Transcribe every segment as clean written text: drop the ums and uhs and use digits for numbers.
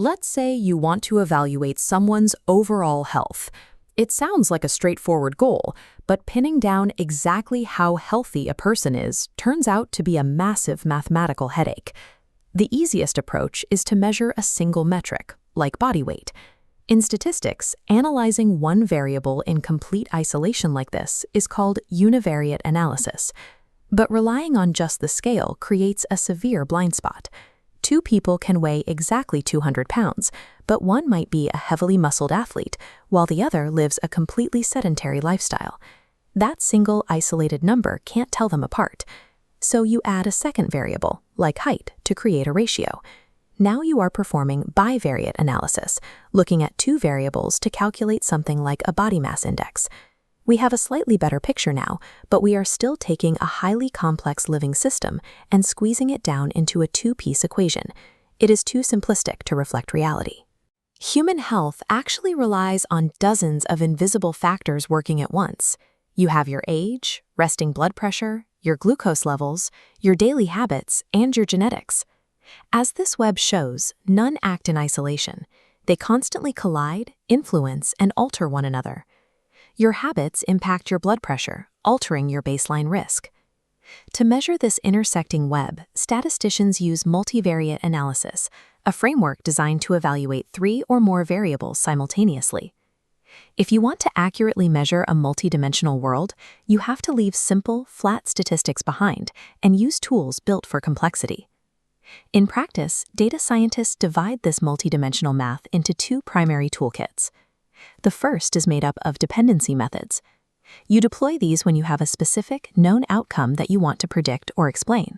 Let's say you want to evaluate someone's overall health. It sounds like a straightforward goal, but pinning down exactly how healthy a person is turns out to be a massive mathematical headache. The easiest approach is to measure a single metric, like body weight. In statistics, analyzing one variable in complete isolation like this is called univariate analysis. But relying on just the scale creates a severe blind spot. Two people can weigh exactly 200 pounds, but one might be a heavily muscled athlete, while the other lives a completely sedentary lifestyle. That single isolated number can't tell them apart. So you add a second variable, like height, to create a ratio. Now you are performing bivariate analysis, looking at two variables to calculate something like a body mass index. We have a slightly better picture now, but we are still taking a highly complex living system and squeezing it down into a two-piece equation. It is too simplistic to reflect reality. Human health actually relies on dozens of invisible factors working at once. You have your age, resting blood pressure, your glucose levels, your daily habits, and your genetics. As this web shows, none act in isolation. They constantly collide, influence, and alter one another. Your habits impact your blood pressure, altering your baseline risk. To measure this intersecting web, statisticians use multivariate analysis, a framework designed to evaluate 3 or more variables simultaneously. If you want to accurately measure a multidimensional world, you have to leave simple, flat statistics behind and use tools built for complexity. In practice, data scientists divide this multidimensional math into two primary toolkits. The first is made up of dependency methods. You deploy these when you have a specific, known outcome that you want to predict or explain.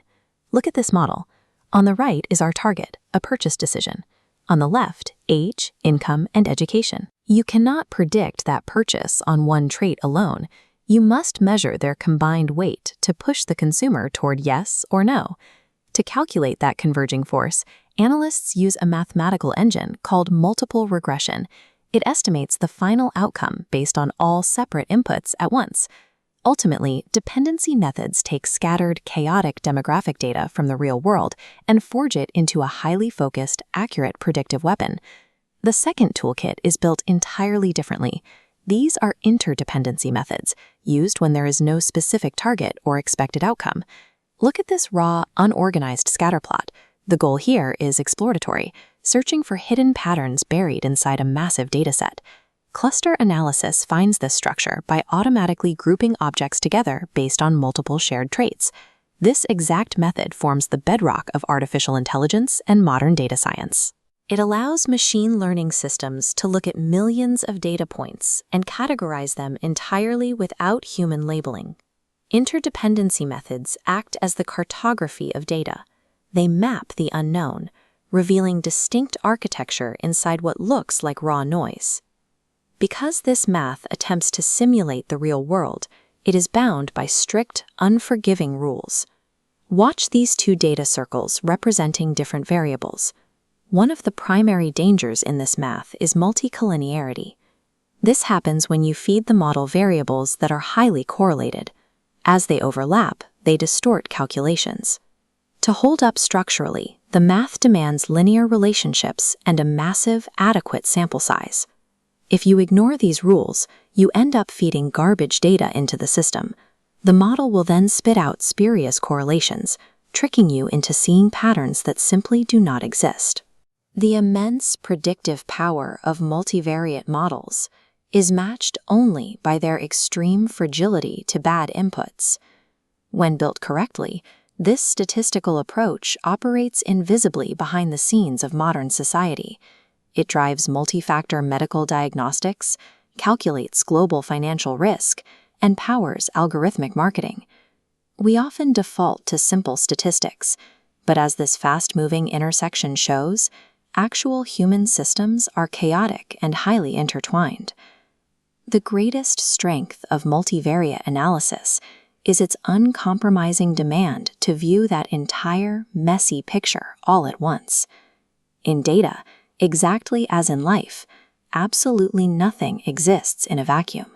Look at this model. On the right is our target, a purchase decision. On the left, age, income, and education. You cannot predict that purchase on one trait alone. You must measure their combined weight to push the consumer toward yes or no. To calculate that converging force, analysts use a mathematical engine called multiple regression. It estimates the final outcome based on all separate inputs at once. Ultimately, dependency methods take scattered, chaotic demographic data from the real world and forge it into a highly focused, accurate predictive weapon. The second toolkit is built entirely differently. These are interdependency methods, used when there is no specific target or expected outcome. Look at this raw, unorganized scatterplot. The goal here is exploratory, searching for hidden patterns buried inside a massive dataset. Cluster analysis finds this structure by automatically grouping objects together based on multiple shared traits. This exact method forms the bedrock of artificial intelligence and modern data science. It allows machine learning systems to look at millions of data points and categorize them entirely without human labeling. Interdependency methods act as the cartography of data. They map the unknown, revealing distinct architecture inside what looks like raw noise. Because this math attempts to simulate the real world, it is bound by strict, unforgiving rules. Watch these two data circles representing different variables. One of the primary dangers in this math is multicollinearity. This happens when you feed the model variables that are highly correlated. As they overlap, they distort calculations. To hold up structurally, the math demands linear relationships and a massive, adequate sample size. If you ignore these rules, you end up feeding garbage data into the system. The model will then spit out spurious correlations, tricking you into seeing patterns that simply do not exist. The immense predictive power of multivariate models is matched only by their extreme fragility to bad inputs. When built correctly, this statistical approach operates invisibly behind the scenes of modern society. It drives multi-factor medical diagnostics, calculates global financial risk, and powers algorithmic marketing. We often default to simple statistics, but as this fast-moving intersection shows, actual human systems are chaotic and highly intertwined. The greatest strength of multivariate analysis is its uncompromising demand to view that entire, messy picture all at once. In data, exactly as in life, absolutely nothing exists in a vacuum.